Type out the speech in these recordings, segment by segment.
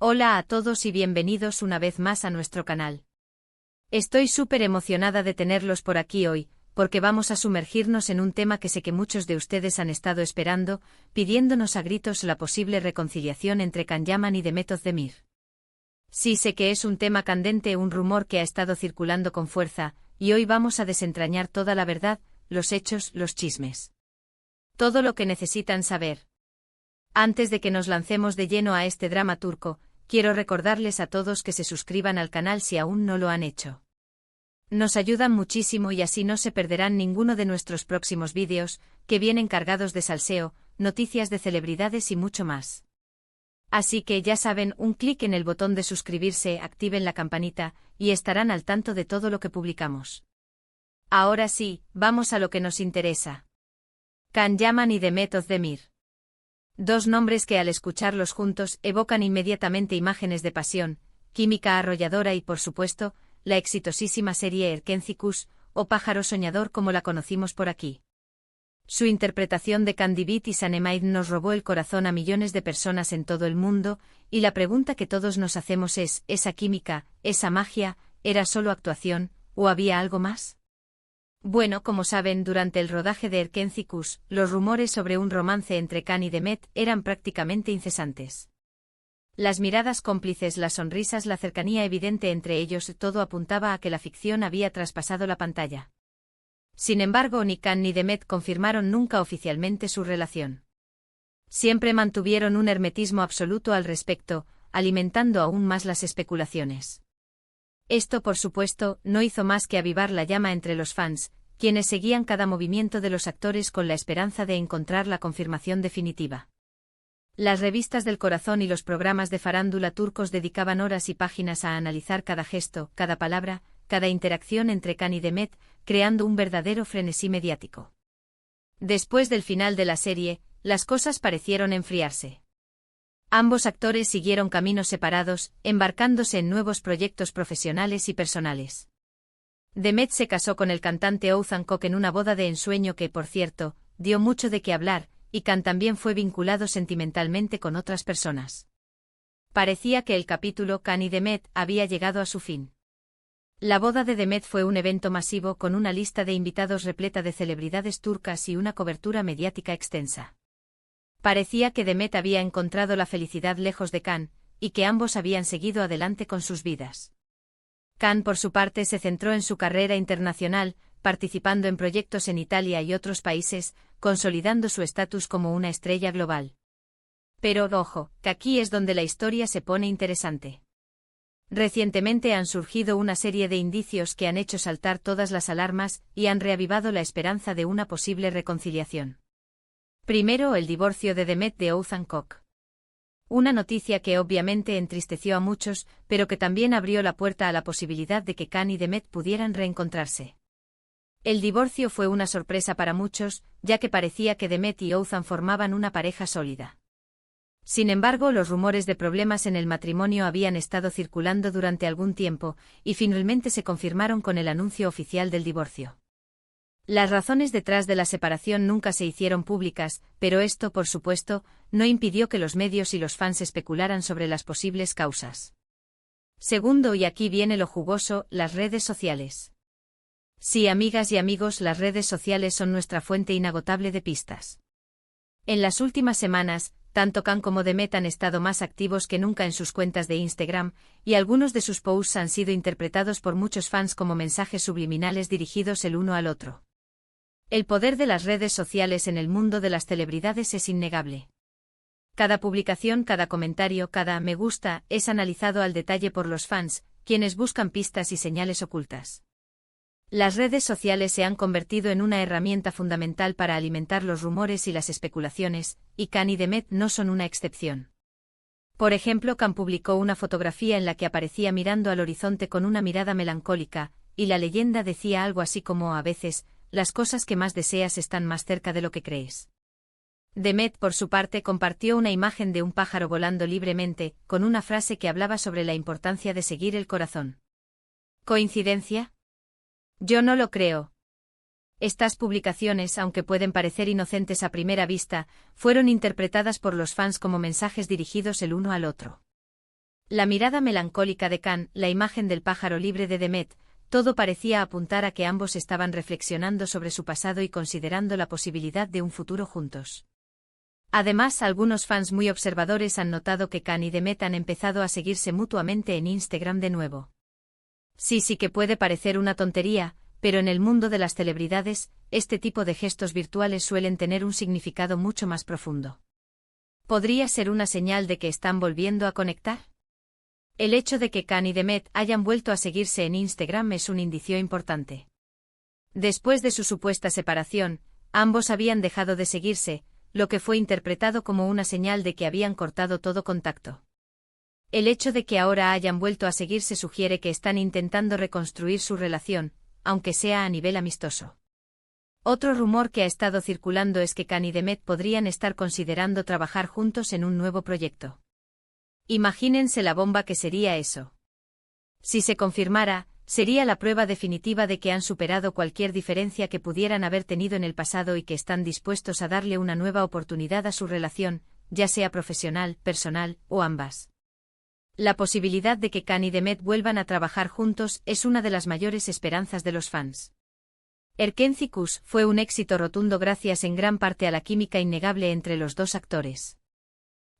Hola a todos y bienvenidos una vez más a nuestro canal. Estoy súper emocionada de tenerlos por aquí hoy, porque vamos a sumergirnos en un tema que sé que muchos de ustedes han estado esperando, pidiéndonos a gritos la posible reconciliación entre Can Yaman y Demet Özdemir. Sí, sé que es un tema candente, un rumor que ha estado circulando con fuerza, y hoy vamos a desentrañar toda la verdad, los hechos, los chismes. Todo lo que necesitan saber. Antes de que nos lancemos de lleno a este drama turco, quiero recordarles a todos que se suscriban al canal si aún no lo han hecho. Nos ayudan muchísimo y así no se perderán ninguno de nuestros próximos vídeos, que vienen cargados de salseo, noticias de celebridades y mucho más. Así que ya saben, un clic en el botón de suscribirse, activen la campanita, y estarán al tanto de todo lo que publicamos. Ahora sí, vamos a lo que nos interesa. Can Yaman y Demet Özdemir. Dos nombres que al escucharlos juntos evocan inmediatamente imágenes de pasión, química arrolladora y por supuesto, la exitosísima serie Erkenci Kuş, o Pájaro Soñador como la conocimos por aquí. Su interpretación de Candibit y Sanemide nos robó el corazón a millones de personas en todo el mundo, y la pregunta que todos nos hacemos es, ¿esa química, esa magia, era solo actuación, o había algo más? Bueno, como saben, durante el rodaje de Erkenci Kuş, los rumores sobre un romance entre Can y Demet eran prácticamente incesantes. Las miradas cómplices, las sonrisas, la cercanía evidente entre ellos, todo apuntaba a que la ficción había traspasado la pantalla. Sin embargo, ni Can ni Demet confirmaron nunca oficialmente su relación. Siempre mantuvieron un hermetismo absoluto al respecto, alimentando aún más las especulaciones. Esto, por supuesto, no hizo más que avivar la llama entre los fans, quienes seguían cada movimiento de los actores con la esperanza de encontrar la confirmación definitiva. Las revistas del corazón y los programas de farándula turcos dedicaban horas y páginas a analizar cada gesto, cada palabra, cada interacción entre Can y Demet, creando un verdadero frenesí mediático. Después del final de la serie, las cosas parecieron enfriarse. Ambos actores siguieron caminos separados, embarcándose en nuevos proyectos profesionales y personales. Demet se casó con el cantante Oğuzhan Koç en una boda de ensueño que, por cierto, dio mucho de qué hablar, y Can también fue vinculado sentimentalmente con otras personas. Parecía que el capítulo Can y Demet había llegado a su fin. La boda de Demet fue un evento masivo con una lista de invitados repleta de celebridades turcas y una cobertura mediática extensa. Parecía que Demet había encontrado la felicidad lejos de Can, y que ambos habían seguido adelante con sus vidas. Can, por su parte, se centró en su carrera internacional, participando en proyectos en Italia y otros países, consolidando su estatus como una estrella global. Pero, ojo, que aquí es donde la historia se pone interesante. Recientemente han surgido una serie de indicios que han hecho saltar todas las alarmas y han reavivado la esperanza de una posible reconciliación. Primero, el divorcio de Demet de Oğuzhan Koç. Una noticia que obviamente entristeció a muchos, pero que también abrió la puerta a la posibilidad de que Can y Demet pudieran reencontrarse. El divorcio fue una sorpresa para muchos, ya que parecía que Demet y Oğuzhan formaban una pareja sólida. Sin embargo, los rumores de problemas en el matrimonio habían estado circulando durante algún tiempo, y finalmente se confirmaron con el anuncio oficial del divorcio. Las razones detrás de la separación nunca se hicieron públicas, pero esto, por supuesto, no impidió que los medios y los fans especularan sobre las posibles causas. Segundo, y aquí viene lo jugoso, las redes sociales. Sí, amigas y amigos, las redes sociales son nuestra fuente inagotable de pistas. En las últimas semanas, tanto Can como Demet han estado más activos que nunca en sus cuentas de Instagram, y algunos de sus posts han sido interpretados por muchos fans como mensajes subliminales dirigidos el uno al otro. El poder de las redes sociales en el mundo de las celebridades es innegable. Cada publicación, cada comentario, cada me gusta, es analizado al detalle por los fans, quienes buscan pistas y señales ocultas. Las redes sociales se han convertido en una herramienta fundamental para alimentar los rumores y las especulaciones, y Can y Demet no son una excepción. Por ejemplo, Can publicó una fotografía en la que aparecía mirando al horizonte con una mirada melancólica, y la leyenda decía algo así como: a veces, las cosas que más deseas están más cerca de lo que crees. Demet, por su parte, compartió una imagen de un pájaro volando libremente, con una frase que hablaba sobre la importancia de seguir el corazón. ¿Coincidencia? Yo no lo creo. Estas publicaciones, aunque pueden parecer inocentes a primera vista, fueron interpretadas por los fans como mensajes dirigidos el uno al otro. La mirada melancólica de Kan, la imagen del pájaro libre de Demet, todo parecía apuntar a que ambos estaban reflexionando sobre su pasado y considerando la posibilidad de un futuro juntos. Además, algunos fans muy observadores han notado que Kan y Demet han empezado a seguirse mutuamente en Instagram de nuevo. Sí que puede parecer una tontería, pero en el mundo de las celebridades, este tipo de gestos virtuales suelen tener un significado mucho más profundo. ¿Podría ser una señal de que están volviendo a conectar? El hecho de que Kan y Demet hayan vuelto a seguirse en Instagram es un indicio importante. Después de su supuesta separación, ambos habían dejado de seguirse, lo que fue interpretado como una señal de que habían cortado todo contacto. El hecho de que ahora hayan vuelto a seguirse sugiere que están intentando reconstruir su relación, aunque sea a nivel amistoso. Otro rumor que ha estado circulando es que Kan y Demet podrían estar considerando trabajar juntos en un nuevo proyecto. Imagínense la bomba que sería eso. Si se confirmara, sería la prueba definitiva de que han superado cualquier diferencia que pudieran haber tenido en el pasado y que están dispuestos a darle una nueva oportunidad a su relación, ya sea profesional, personal o ambas. La posibilidad de que Kan y Demet vuelvan a trabajar juntos es una de las mayores esperanzas de los fans. Erkenci-Kuş fue un éxito rotundo gracias en gran parte a la química innegable entre los dos actores.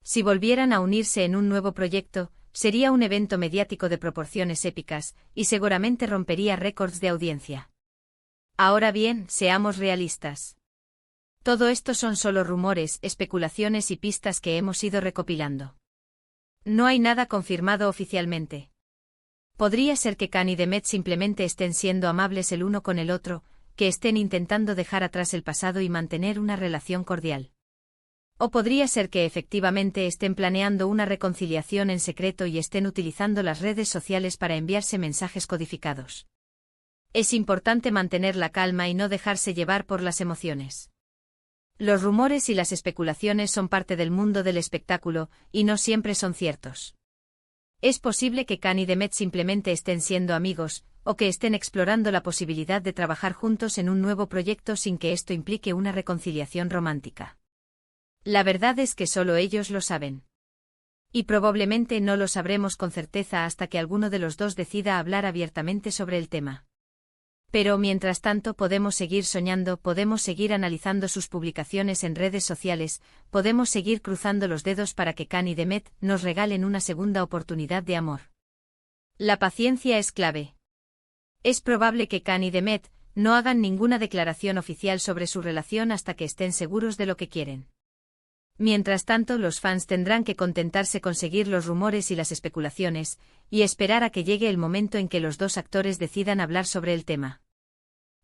Si volvieran a unirse en un nuevo proyecto, sería un evento mediático de proporciones épicas, y seguramente rompería récords de audiencia. Ahora bien, seamos realistas. Todo esto son solo rumores, especulaciones y pistas que hemos ido recopilando. No hay nada confirmado oficialmente. Podría ser que Kan y Demet simplemente estén siendo amables el uno con el otro, que estén intentando dejar atrás el pasado y mantener una relación cordial. O podría ser que efectivamente estén planeando una reconciliación en secreto y estén utilizando las redes sociales para enviarse mensajes codificados. Es importante mantener la calma y no dejarse llevar por las emociones. Los rumores y las especulaciones son parte del mundo del espectáculo, y no siempre son ciertos. Es posible que Kan y Demet simplemente estén siendo amigos, o que estén explorando la posibilidad de trabajar juntos en un nuevo proyecto sin que esto implique una reconciliación romántica. La verdad es que solo ellos lo saben. Y probablemente no lo sabremos con certeza hasta que alguno de los dos decida hablar abiertamente sobre el tema. Pero mientras tanto podemos seguir soñando, podemos seguir analizando sus publicaciones en redes sociales, podemos seguir cruzando los dedos para que Kan y Demet nos regalen una segunda oportunidad de amor. La paciencia es clave. Es probable que Kan y Demet no hagan ninguna declaración oficial sobre su relación hasta que estén seguros de lo que quieren. Mientras tanto, los fans tendrán que contentarse con seguir los rumores y las especulaciones, y esperar a que llegue el momento en que los dos actores decidan hablar sobre el tema.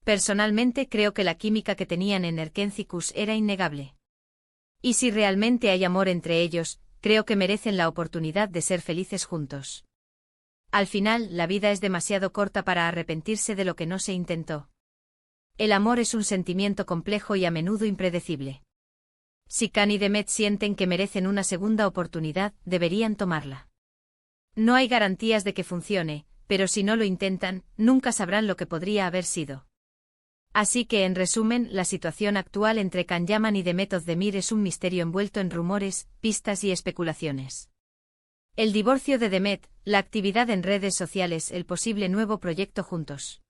Personalmente creo que la química que tenían en Erkenci-Kuş era innegable. Y si realmente hay amor entre ellos, creo que merecen la oportunidad de ser felices juntos. Al final, la vida es demasiado corta para arrepentirse de lo que no se intentó. El amor es un sentimiento complejo y a menudo impredecible. Si Kan y Demet sienten que merecen una segunda oportunidad, deberían tomarla. No hay garantías de que funcione, pero si no lo intentan, nunca sabrán lo que podría haber sido. Así que, en resumen, la situación actual entre Can Yaman y Demet Özdemir es un misterio envuelto en rumores, pistas y especulaciones. El divorcio de Demet, la actividad en redes sociales, el posible nuevo proyecto juntos.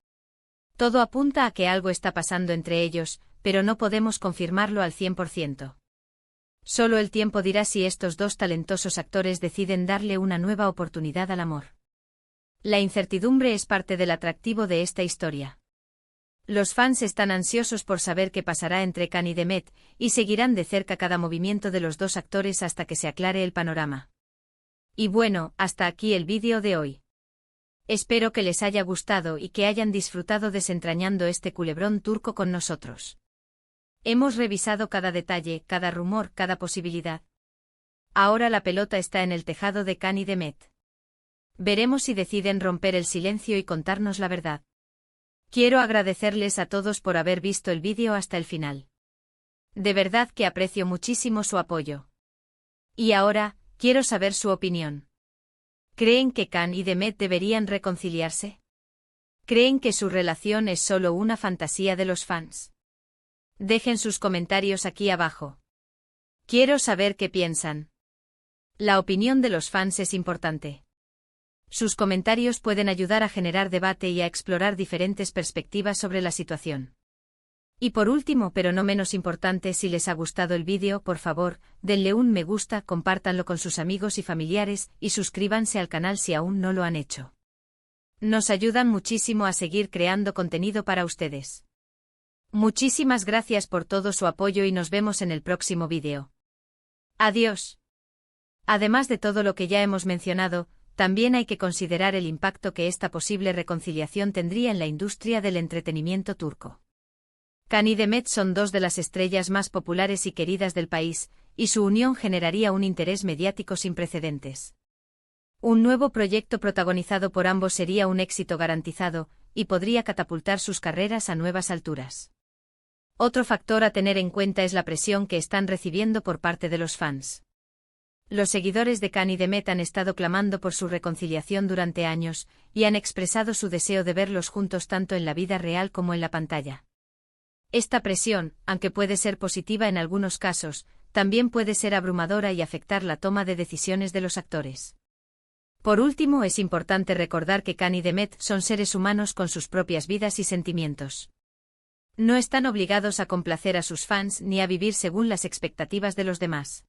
Todo apunta a que algo está pasando entre ellos, pero no podemos confirmarlo al 100%. Solo el tiempo dirá si estos dos talentosos actores deciden darle una nueva oportunidad al amor. La incertidumbre es parte del atractivo de esta historia. Los fans están ansiosos por saber qué pasará entre Kan y Demet, y seguirán de cerca cada movimiento de los dos actores hasta que se aclare el panorama. Y bueno, hasta aquí el vídeo de hoy. Espero que les haya gustado y que hayan disfrutado desentrañando este culebrón turco con nosotros. Hemos revisado cada detalle, cada rumor, cada posibilidad. Ahora la pelota está en el tejado de Kan y Demet. Veremos si deciden romper el silencio y contarnos la verdad. Quiero agradecerles a todos por haber visto el vídeo hasta el final. De verdad que aprecio muchísimo su apoyo. Y ahora, quiero saber su opinión. ¿Creen que Kan y Demet deberían reconciliarse? ¿Creen que su relación es solo una fantasía de los fans? Dejen sus comentarios aquí abajo. Quiero saber qué piensan. La opinión de los fans es importante. Sus comentarios pueden ayudar a generar debate y a explorar diferentes perspectivas sobre la situación. Y por último, pero no menos importante, si les ha gustado el vídeo, por favor, denle un me gusta, compártanlo con sus amigos y familiares, y suscríbanse al canal si aún no lo han hecho. Nos ayudan muchísimo a seguir creando contenido para ustedes. Muchísimas gracias por todo su apoyo y nos vemos en el próximo vídeo. Adiós. Además de todo lo que ya hemos mencionado, también hay que considerar el impacto que esta posible reconciliación tendría en la industria del entretenimiento turco. Can y Demet son dos de las estrellas más populares y queridas del país, y su unión generaría un interés mediático sin precedentes. Un nuevo proyecto protagonizado por ambos sería un éxito garantizado, y podría catapultar sus carreras a nuevas alturas. Otro factor a tener en cuenta es la presión que están recibiendo por parte de los fans. Los seguidores de Can y Demet han estado clamando por su reconciliación durante años, y han expresado su deseo de verlos juntos tanto en la vida real como en la pantalla. Esta presión, aunque puede ser positiva en algunos casos, también puede ser abrumadora y afectar la toma de decisiones de los actores. Por último, es importante recordar que Can y Demet son seres humanos con sus propias vidas y sentimientos. No están obligados a complacer a sus fans ni a vivir según las expectativas de los demás.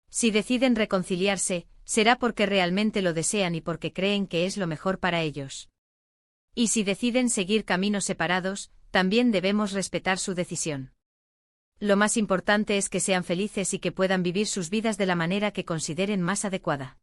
Si deciden reconciliarse, será porque realmente lo desean y porque creen que es lo mejor para ellos. Y si deciden seguir caminos separados, también debemos respetar su decisión. Lo más importante es que sean felices y que puedan vivir sus vidas de la manera que consideren más adecuada.